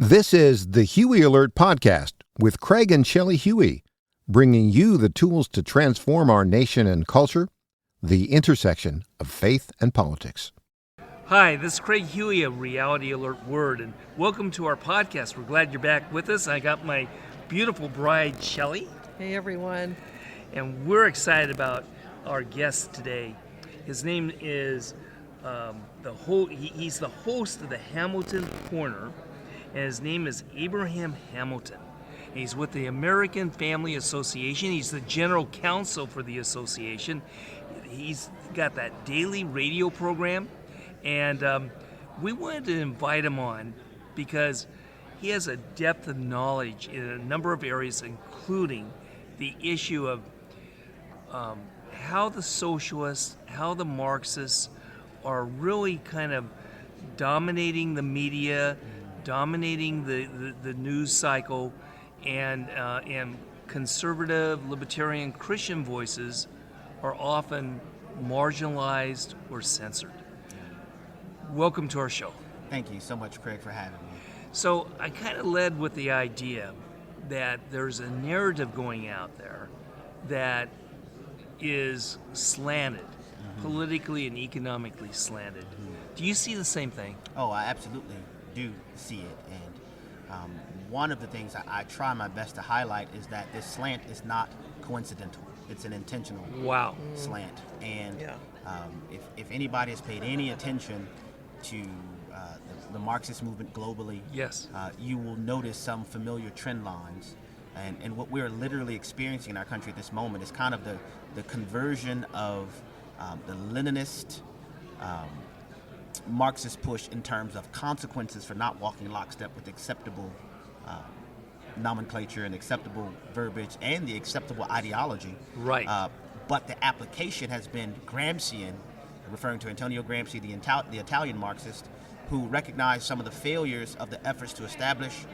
This is the Huey Alert Podcast with Craig and Shelly Huey, bringing you the tools to transform our nation and culture, the intersection of faith and politics. Hi, this is Craig Huey of Reality Alert Word, and welcome to our podcast. We're glad you're back with us. I got my beautiful bride, Shelly. Hey, everyone. And we're excited about our guest today. His name is he's the host of the Hamilton Corner, and his name is Abraham Hamilton. And he's with the American Family Association. He's the general counsel for the association. He's got that daily radio program, and we wanted to invite him on because he has a depth of knowledge in a number of areas, including the issue of how the socialists, how the Marxists are really kind of dominating the media, dominating the news cycle, and conservative, libertarian, Christian voices are often marginalized or censored. Welcome to our show. Thank you so much, Craig, for having me. So I kind of led with the idea that there's a narrative going out there that is slanted, politically and economically slanted. Do you see the same thing? Oh, I absolutely do see it. And one of the things I try my best to highlight is that this slant is not coincidental. It's an intentional slant. And if anybody has paid any attention to the Marxist movement globally, yes, you will notice some familiar trend lines. And what we're literally experiencing in our country at this moment is kind of the conversion of the Leninist Marxist push in terms of consequences for not walking lockstep with acceptable nomenclature and acceptable verbiage and the acceptable ideology. Right. But the application has been Gramscian, referring to Antonio Gramsci, the Italian Marxist, who recognized some of the failures of the efforts to establish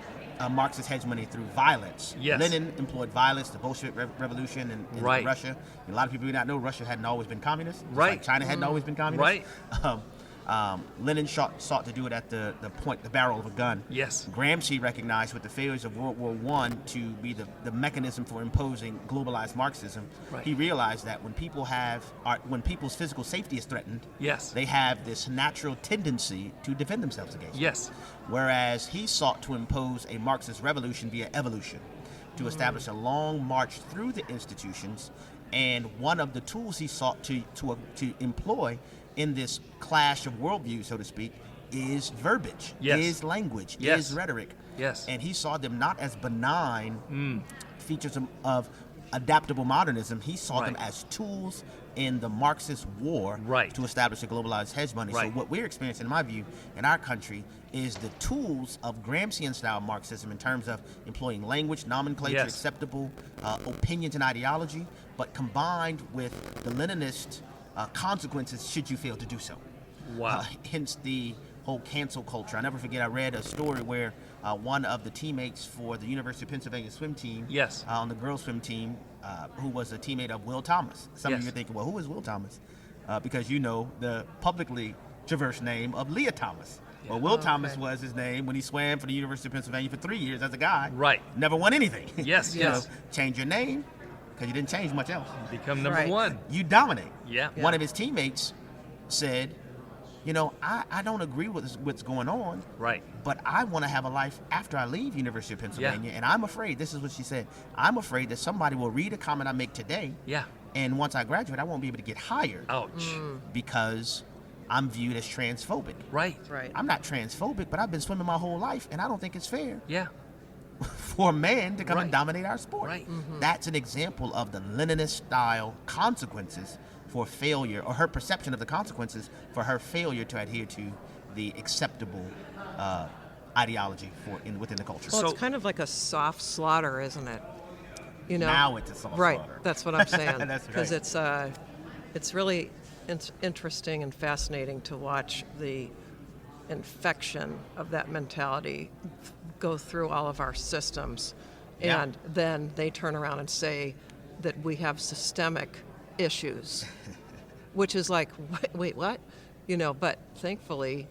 Marxist hegemony through violence. Yes. Lenin employed violence, the Bolshevik Revolution in Russia. And a lot of people do not know Russia hadn't always been communist. Right. Like China hadn't always been communist. Right. Lenin sought to do it at the barrel of a gun. Yes. Gramsci recognized with the failures of World War I to be the mechanism for imposing globalized Marxism. Right. He realized that when people's physical safety is threatened, yes, they have this natural tendency to defend themselves against it. Yes. Whereas he sought to impose a Marxist revolution via evolution, to establish a long march through the institutions, and one of the tools he sought to employ in this clash of worldview, so to speak, is verbiage, yes, is language, yes, is rhetoric. Yes. And he saw them not as benign features of adaptable modernism. He saw them as tools in the Marxist war to establish a globalized hegemony. So what we're experiencing, in my view, in our country is the tools of Gramscian-style Marxism in terms of employing language, nomenclature, acceptable opinions and ideology, but combined with the Leninist consequences should you fail to do so. Wow. Hence the whole cancel culture. I never forget, I read a story where one of the teammates for the University of Pennsylvania swim team, on the girls swim team, who was a teammate of Will Thomas. Some of you are thinking, well, who is Will Thomas? Because you know the publicly traversed name of Leah Thomas. Well, Will Thomas was his name when he swam for the University of Pennsylvania for 3 years as a guy. Right. Never won anything. Yes, you know, change your name, because you didn't change much else. Become number one. You dominate. Yeah. One of his teammates said, you know, I don't agree with what's going on. Right. But I want to have a life after I leave University of Pennsylvania. And I'm afraid, this is what she said, I'm afraid that somebody will read a comment I make today. Yeah. And once I graduate, I won't be able to get hired. Ouch. Because I'm viewed as transphobic. Right. I'm not transphobic, but I've been swimming my whole life, and I don't think it's fair. Yeah. For a man to come and dominate our sport. Right. That's an example of the Leninist-style consequences for failure, or her perception of the consequences for her failure to adhere to the acceptable ideology within the culture. Well, it's kind of like a soft slaughter, isn't it? You know. Now it's a soft slaughter. That's what I'm saying. That's because it's really interesting and fascinating to watch the infection of that mentality go through all of our systems, and then they turn around and say that we have systemic issues, which is like, wait, what? You know, but thankfully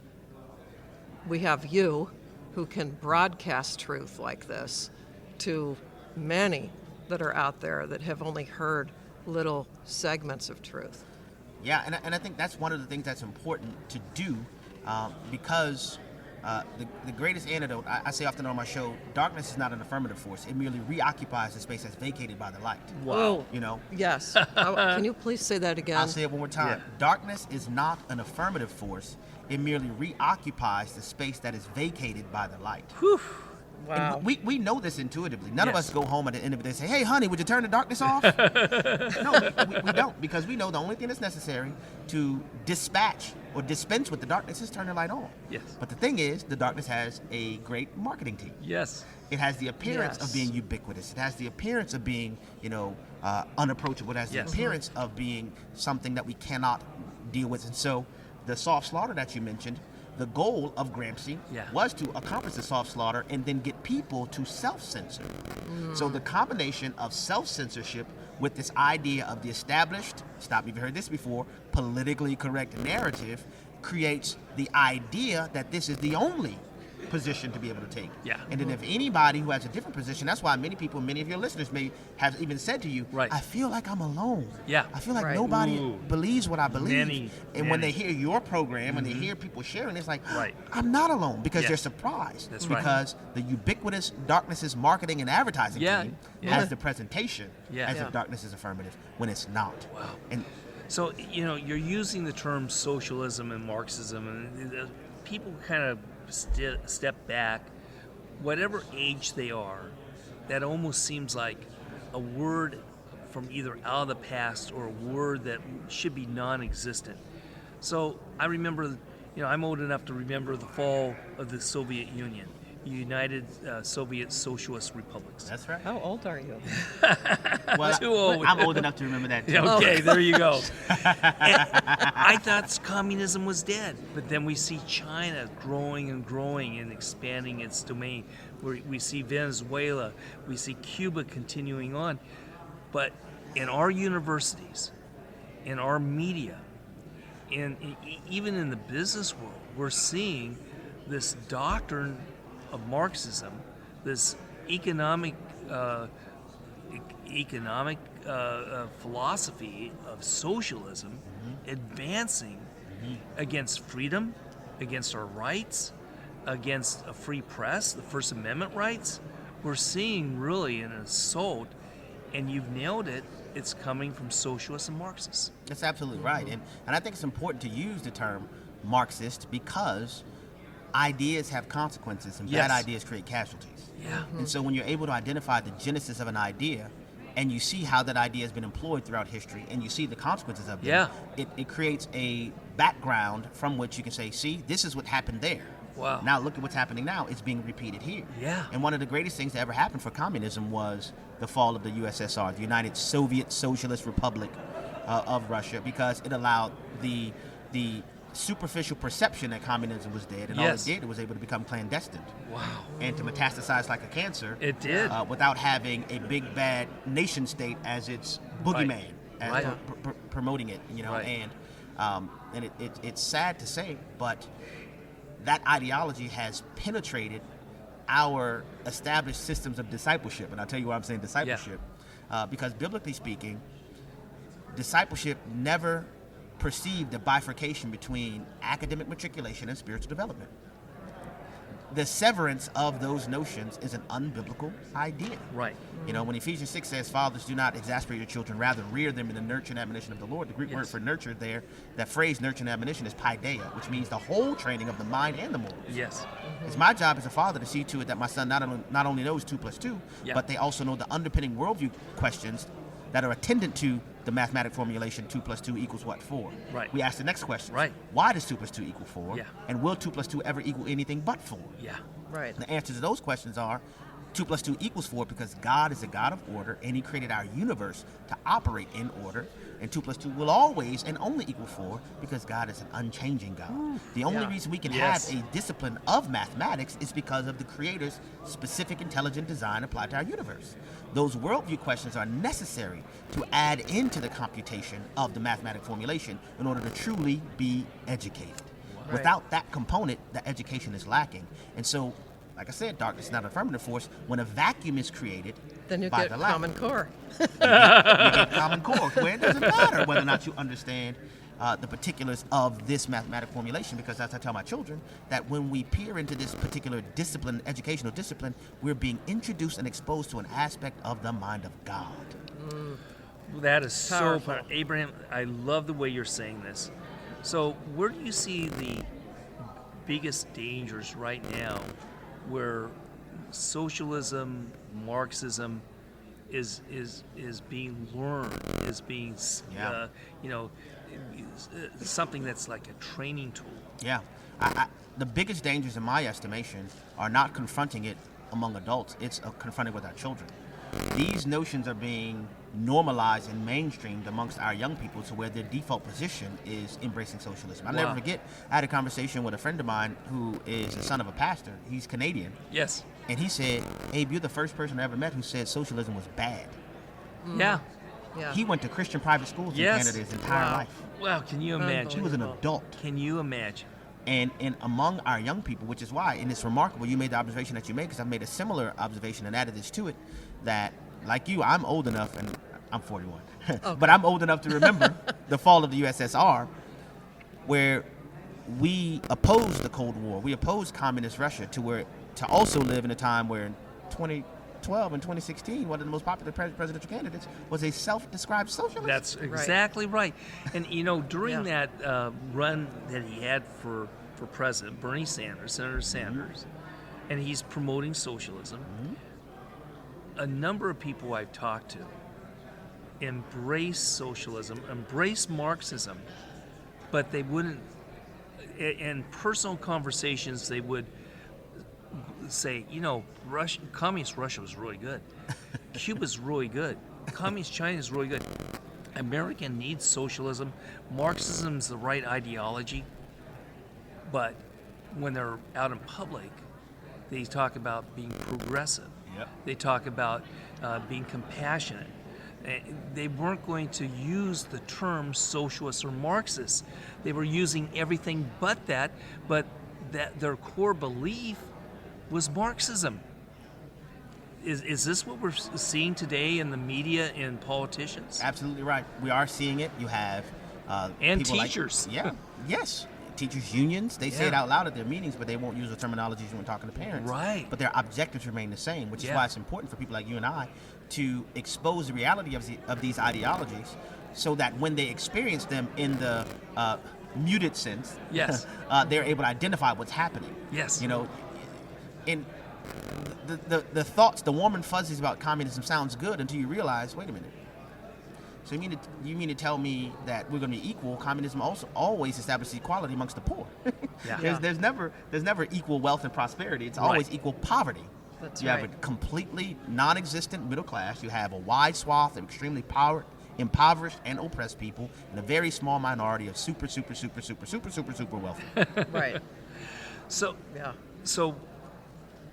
we have you who can broadcast truth like this to many that are out there that have only heard little segments of truth. Yeah, and I think that's one of the things that's important to do because the greatest antidote, I say often on my show, darkness is not an affirmative force. It merely reoccupies the space that's vacated by the light. Wow. You know? Yes. Can you please say that again? I'll say it one more time. Yeah. Darkness is not an affirmative force. It merely reoccupies the space that is vacated by the light. Whew. Wow. And we know this intuitively. None of Yes. us go home at the end of the day and say, hey, honey, would you turn the darkness off? No, we don't, because we know the only thing that's necessary to dispatch or dispense with the darkness is turn the light on. Yes. But the thing is, the darkness has a great marketing team. Yes. It has the appearance Yes. of being ubiquitous. It has the appearance of being, unapproachable. It has Yes. the appearance of being something that we cannot deal with. And so the soft slaughter that you mentioned, the goal of Gramsci was to accomplish the soft slaughter and then get people to self-censor. So the combination of self-censorship with this idea of the established, stop me if you've heard this before, politically correct narrative creates the idea that this is the only position to be able to take. Yeah. And then if anybody who has a different position, that's why many people, many of your listeners may have even said to you, Right. I feel like I'm alone. Yeah. I feel like Right. nobody Ooh. believes what I believe. And when Many. they hear your program, when they hear people sharing, it's like, Right. I'm not alone, because Yeah. they're surprised. That's right. Because the ubiquitous darkness's marketing and advertising Yeah. team Yeah. has the presentation Yeah. as Yeah. if darkness is affirmative when it's not. Wow. And So, you're using the term socialism and Marxism, and people kind of step back, whatever age they are, that almost seems like a word from either out of the past or a word that should be non-existent. So I remember, I'm old enough to remember the fall of the Soviet Union, United Soviet Socialist Republics. that's right. How old are you? Well, Too old. I'm old enough to remember that too. Okay, there you go. And I thought communism was dead, but then we see China growing and growing and expanding its domain. We see Venezuela, we see Cuba continuing on. But in our universities, in our media, even in the business world, we're seeing this doctrine of Marxism, this economic philosophy of socialism advancing against freedom, against our rights, against a free press, the First Amendment rights. We're seeing really an assault, and you've nailed it. It's coming from socialists and Marxists. That's absolutely right. And I think it's important to use the term Marxist because ideas have consequences, and Yes. bad ideas create casualties. Yeah. And so when you're able to identify the genesis of an idea and you see how that idea has been employed throughout history and you see the consequences of them, it creates a background from which you can say, see, this is what happened there. Wow. Now look at what's happening now. It's being repeated here. Yeah. And one of the greatest things that ever happened for communism was the fall of the USSR, the United Soviet Socialist Republic of Russia, because it allowed the superficial perception that communism was dead, and all it did, it was able to become clandestine. Wow. And to metastasize like a cancer. It did. Without having a big bad nation state as its boogeyman, as promoting it, Right. and it's sad to say, but that ideology has penetrated our established systems of discipleship. And I'll tell you why I'm saying discipleship. Because biblically speaking, discipleship never perceived a bifurcation between academic matriculation and spiritual development. The severance of those notions is an unbiblical idea. Right. When Ephesians 6 says, fathers, do not exasperate your children, rather rear them in the nurture and admonition of the Lord. The Greek word for nurture there, that phrase nurture and admonition, is paideia, which means the whole training of the mind and the morals. Yes. It's my job as a father to see to it that my son not only knows 2 + 2, but they also know the underpinning worldview questions that are attendant to the mathematic formulation 2 + 2 = what? 4. Right. We ask the next question. Right. Why does 2 + 2 = 4? Yeah. And will 2 + 2 ever equal anything but 4? Yeah. Right. The answers to those questions are 2 + 2 = 4 because God is a God of order and He created our universe to operate in order. And 2 + 2 will always and only equal 4 because God is an unchanging God. The only reason we can have a discipline of mathematics is because of the Creator's specific intelligent design applied to our universe. Those worldview questions are necessary to add into the computation of the mathematic formulation in order to truly be educated. Right. Without that component, the education is lacking. And so like I said, darkness is not an affirmative force. When a vacuum is created, then you by get the light, common core. you get common core, where it doesn't matter whether or not you understand the particulars of this mathematical formulation, because as I tell my children, that when we peer into this particular discipline, educational discipline, we're being introduced and exposed to an aspect of the mind of God. That is Powerful. so, Abraham, I love the way you're saying this. So where do you see the biggest dangers right now where socialism, Marxism is being learned, is being, something that's like a training tool? Yeah. The biggest dangers, in my estimation, are not confronting it among adults. It's confronting with our children. These notions are being normalized and mainstreamed amongst our young people to where their default position is embracing socialism. I'll never forget, I had a conversation with a friend of mine who is the son of a pastor. He's Canadian. Yes. And he said, Abe, you're the first person I ever met who said socialism was bad. Yeah. Yeah. He went to Christian private schools in Yes. Canada his entire life. Wow, can you imagine? He was an adult. Can you imagine? And among our young people, which is why, and it's remarkable, you made the observation that you made, because I've made a similar observation and added this to it, that like you, I'm old enough, and I'm 41, but I'm old enough to remember the fall of the USSR, where we opposed the Cold War. We opposed communist Russia to also live in a time where in 2012 and 2016, one of the most popular presidential candidates was a self-described socialist. That's exactly right. And, during that run that he had for president, Bernie Sanders, Senator Sanders, and he's promoting socialism, a number of people I've talked to embrace socialism, embrace Marxism, but they wouldn't, in personal conversations, they would say, communist Russia was really good. Cuba's really good. Communist China is really good. America needs socialism. Marxism is the right ideology. But when they're out in public, they talk about being progressive. Yep. They talk about being compassionate. They weren't going to use the term socialist or Marxist. They were using everything but that their core belief was Marxism. Is this what we're seeing today in the media and politicians? Absolutely right. We are seeing it. You have and people teachers. Yes. Teachers unions, they say it out loud at their meetings, but they won't use the terminologies when talking to parents. Right. But their objectives remain the same, which is why it's important for people like you and I to expose the reality of these ideologies, so that when they experience them in the muted sense, yes, they're able to identify what's happening. Yes. In the thoughts, the warm and fuzzies about communism sounds good until you realize, wait a minute. So you mean to tell me that we're going to be equal? Communism also always establishes equality amongst the poor. There's never equal wealth and prosperity. It's always equal poverty. That's you have a completely non-existent middle class. You have a wide swath of extremely impoverished and oppressed people, and a very small minority of super wealthy. Right. So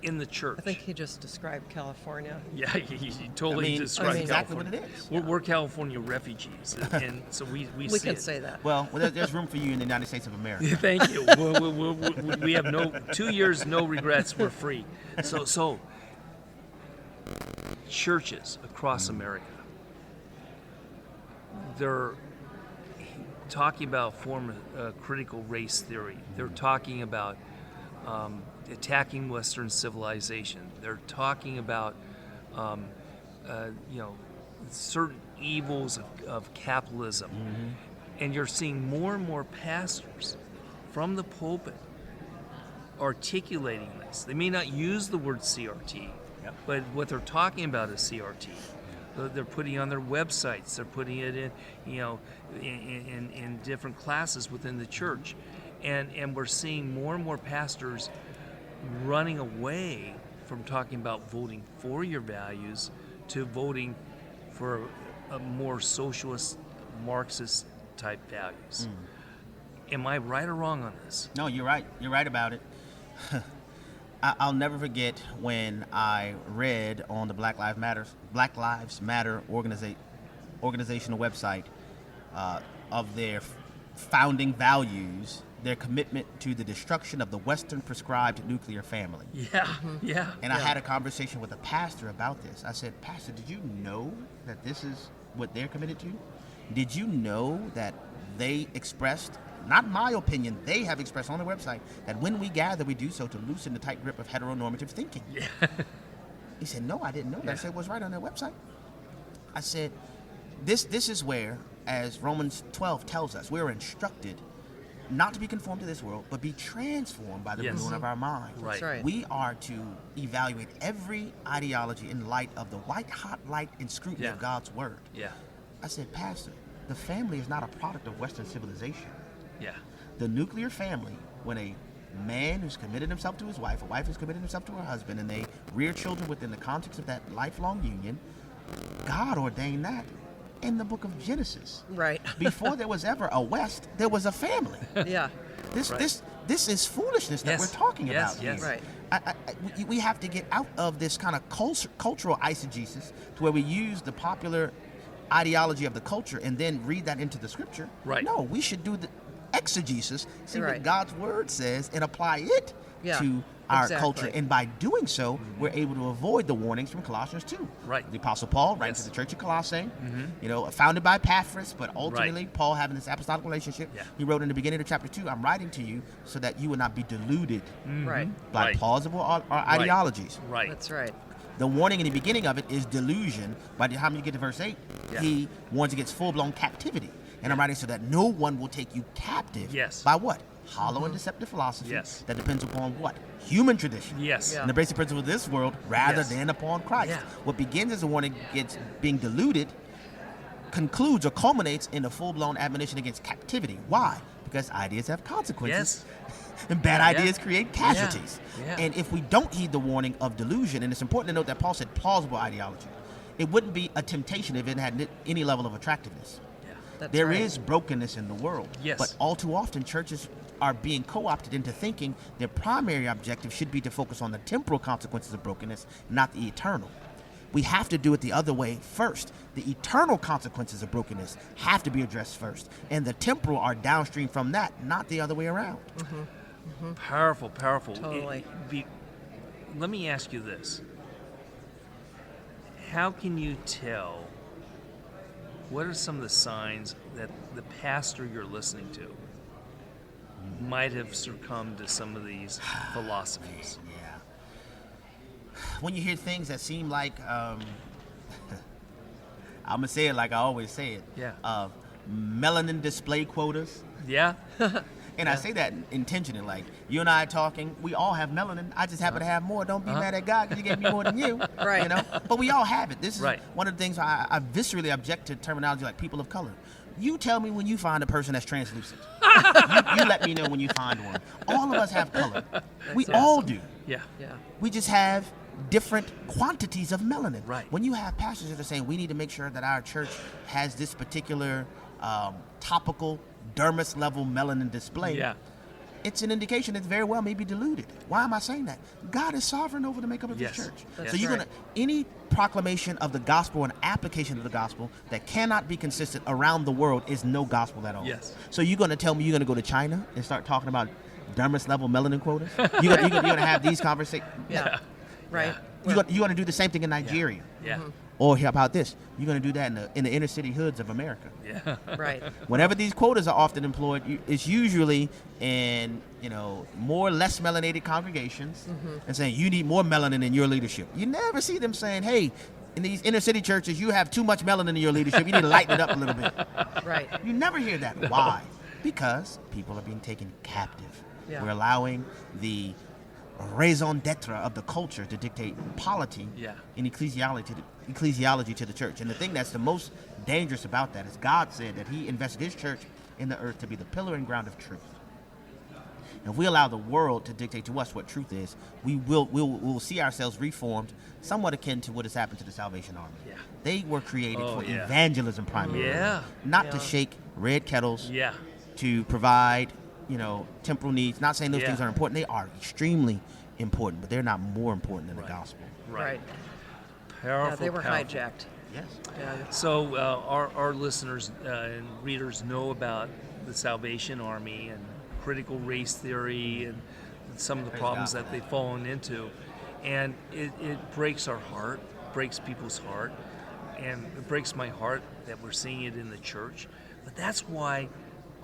in the church, I think he just described California. Yeah, he totally described exactly California. what it is. We're California refugees, and so we see can it. say that. Well, there's room for you in the United States of America. Thank you. We have 2 years, no regrets. We're free. So churches across America, they're talking about critical race theory. They're talking about attacking Western civilization. They're talking about certain evils of capitalism. And you're seeing more and more pastors from the pulpit articulating this. They may not use the word CRT, but what they're talking about is CRT. They're putting it on their websites. They're putting it in different classes within the church. And we're seeing more and more pastors running away from talking about voting for your values to voting for a more socialist, Marxist type values. Am I right or wrong on this? No, you're right. You're right about it. I'll never forget when I read on the Black Lives Matter organizational website of their founding values their commitment to the destruction of the Western prescribed nuclear family. Yeah, yeah. And I had a conversation with a pastor about this. I said, Pastor, did you know that this is what they're committed to? Did you know that they expressed, not my opinion, they have expressed on their website that when we gather, we do so to loosen the tight grip of heteronormative thinking? Yeah. He said, no, I didn't know that. Yeah. I said, what's right on their website? I said, this is where, as Romans 12 tells us, we're instructed not to be conformed to this world, but be transformed by the renewing of our mind. Right. That's right. We are to evaluate every ideology in light of the white-hot light and scrutiny of God's word. Yeah. I said, Pastor, the family is not a product of Western civilization. Yeah. The nuclear family, when a man who's committed himself to his wife, a wife who's committed himself to her husband, and they rear children within the context of that lifelong union, God ordained that in the book of Genesis. Right. Before there was ever a West, there was a family. Yeah. This is foolishness that we're talking about here. Right. We have to get out of this kind of cultural eisegesis to where we use the popular ideology of the culture and then read that into the scripture. Right. No, we should do the exegesis, see Right. what God's word says, and apply it to our culture. And by doing so, we're able to avoid the warnings from Colossians 2. Right. The Apostle Paul writes to the church of Colossae, founded by Epaphras, but ultimately Paul having this apostolic relationship, he wrote in the beginning of chapter 2, I'm writing to you so that you will not be deluded Right. by plausible ideologies. Right. That's right. The warning in the beginning of it is delusion. By the time you get to verse 8, he warns against full-blown captivity. And I'm writing so that no one will take you captive. Yes. By what? Hollow and deceptive philosophy. Yes. That depends upon what? Human tradition. Yes. Yeah. And the basic principle of this world rather than upon Christ. Yeah. What begins as a warning against being deluded concludes or culminates in a full-blown admonition against captivity. Why? Because ideas have consequences. And bad ideas create casualties. Yeah. And if we don't heed the warning of delusion, and it's important to note that Paul said plausible ideology, it wouldn't be a temptation if it had any level of attractiveness. That's There right. is brokenness in the world. Yes. But all too often, churches are being co-opted into thinking their primary objective should be to focus on the temporal consequences of brokenness, not the eternal. We have to do it the other way first. The eternal consequences of brokenness have to be addressed first. And the temporal are downstream from that, not the other way around. Powerful, powerful. Totally. Let me ask you this. How can you tell, what are some of the signs that the pastor you're listening to might have succumbed to some of these philosophies? Yeah. When you hear things that seem like, I'm going to say it like I always say it. Yeah. Melanin display quotas. Yeah? And I say that intentionally, like, you and I are talking, we all have melanin. I just happen to have more. Don't be mad at God because he gave me more than you. Right. You know? But we all have it. This is Right. one of the things I viscerally object to terminology like people of color. You tell me when you find a person that's translucent. you let me know when you find one. All of us have color. We all do. Yeah. Yeah. We just have different quantities of melanin. Right. When you have pastors that are saying we need to make sure that our church has this particular topical dermis level melanin display, Yeah. it's an indication that very well may be diluted. Why am I saying that? God is sovereign over the makeup of Yes. his church. That's So you're right. gonna any proclamation of the gospel and application of the gospel that cannot be consistent around the world is no gospel at all. Yes. So you're gonna tell me you're gonna go to China and start talking about dermis level melanin quotas? You're gonna have these conversations? Yeah. Right. You're gonna do the same thing in Nigeria. Yeah. Or how about this? You're going to do that in the inner city hoods of America. Yeah. Right. Whenever these quotas are often employed, it's usually in more less melanated congregations and saying you need more melanin in your leadership. You never see them saying, hey, in these inner city churches, you have too much melanin in your leadership. You need to lighten it up a little bit. Right. You never hear that. Why? Because people are being taken captive. Yeah. We're allowing the raison d'etre of the culture to dictate polity and ecclesiology to the church. And the thing that's the most dangerous about that is God said that he invested his church in the earth to be the pillar and ground of truth. And if we allow the world to dictate to us what truth is, we'll see ourselves reformed somewhat akin to what has happened to the Salvation Army. Yeah. They were created for yeah. evangelism primarily, not to shake red kettles, to provide temporal needs. Not saying those things are important. They are extremely important, but they're not more important than the gospel. Right. Powerful. Yeah, they were powerful. hijacked. Yes. Yeah. So our listeners and readers know about the Salvation Army and critical race theory and some of the problems that they've fallen into. And it breaks our heart, breaks people's heart, and it breaks my heart that we're seeing it in the church. But that's why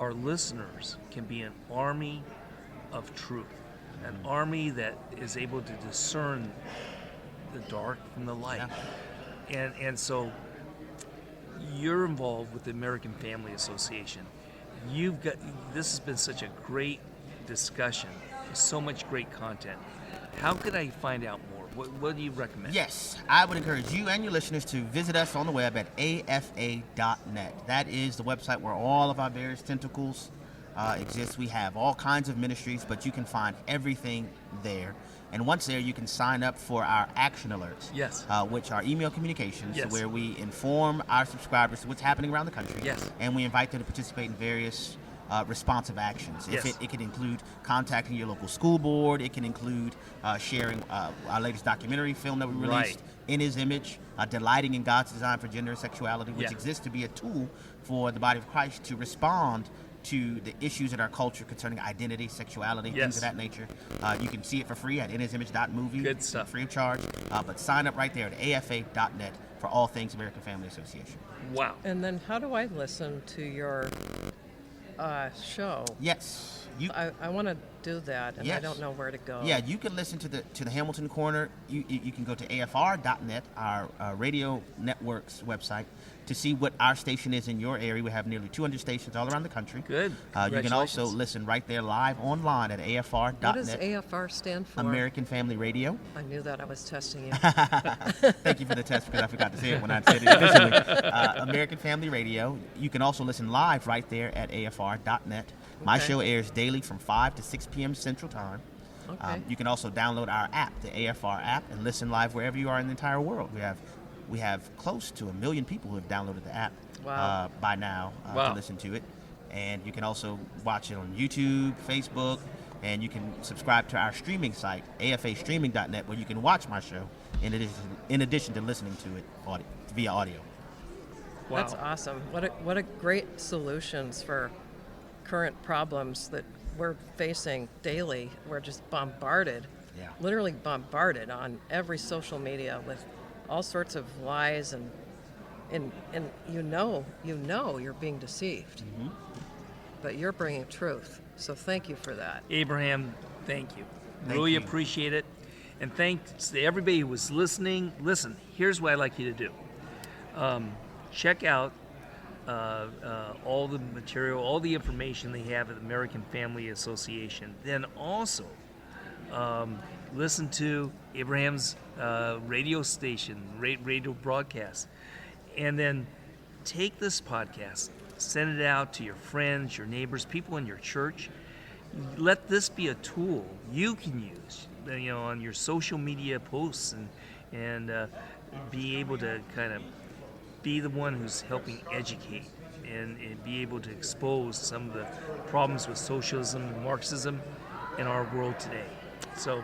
our listeners can be an army of truth, an army that is able to discern the dark from the light. Yeah. And so you're involved with the American Family Association. This has been such a great discussion, so much great content. How could I find out more? What do you recommend? Yes, I would encourage you and your listeners to visit us on the web at afa.net. That is the website where all of our various tentacles exist. We have all kinds of ministries, but you can find everything there. And once there, you can sign up for our action alerts, yes, which are email communications, yes, where we inform our subscribers of what's happening around the country, yes, and we invite them to participate in various responsive actions. Yes. It can include contacting your local school board. It can include sharing our latest documentary film that we released, right, In His Image, Delighting in God's Design for Gender and Sexuality, which yeah, exists to be a tool for the body of Christ to respond to the issues in our culture concerning identity, sexuality, yes, things of that nature. You can see it for free at inhisimage.movie. Good stuff. Free of charge. But sign up right there at afa.net for all things American Family Association. Wow. And then how do I listen to your show? Yes. I want to do that, and yes, I don't know where to go. Yeah, you can listen to the Hamilton Corner. You can go to afr.net, our radio network's website, to see what our station is in your area. We have nearly 200 stations all around the country. Good. You can also listen right there live online at afr.net. What does AFR stand for? American Family Radio. I knew that. I was testing you. Thank you for the test, because I forgot to say it when I said it officially. American Family Radio. You can also listen live right there at afr.net. My show airs daily from 5 to 6 p.m. Central Time. Okay. You can also download our app, the AFR app, and listen live wherever you are in the entire world. We have close to 1 million people who have downloaded the app by now to listen to it. And you can also watch it on YouTube, Facebook, and you can subscribe to our streaming site, afastreaming.net, where you can watch my show in addition to listening to it via audio. Wow. That's awesome. What a great solutions for current problems that we're facing daily. We're just bombarded, literally bombarded on every social media with all sorts of lies, and you know you're being deceived, but you're bringing truth. So thank you for that. Abraham, thank you. Really appreciate it. And thanks to everybody who was listening. Listen, here's what I'd like you to do. Check out all the material, all the information they have at the American Family Association. Then also listen to Abraham's radio station, radio broadcast. And then take this podcast, send it out to your friends, your neighbors, people in your church. Let this be a tool you can use, on your social media posts, and be able to kind of be the one who's helping educate and be able to expose some of the problems with socialism and Marxism in our world today. So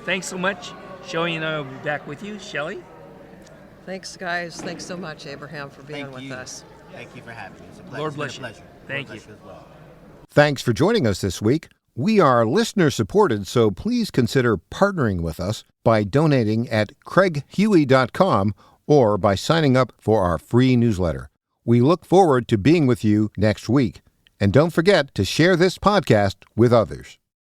thanks so much. Shelly and I will be back with you. Shelly? Thanks, guys. Thanks so much, Abraham, for being with us. Thank you for having me. It's a pleasure. Lord bless you. Pleasure. Thank Lord you. bless you as well. Thanks for joining us this week. We are listener supported, so please consider partnering with us by donating at craighuey.com or by signing up for our free newsletter. We look forward to being with you next week. And don't forget to share this podcast with others.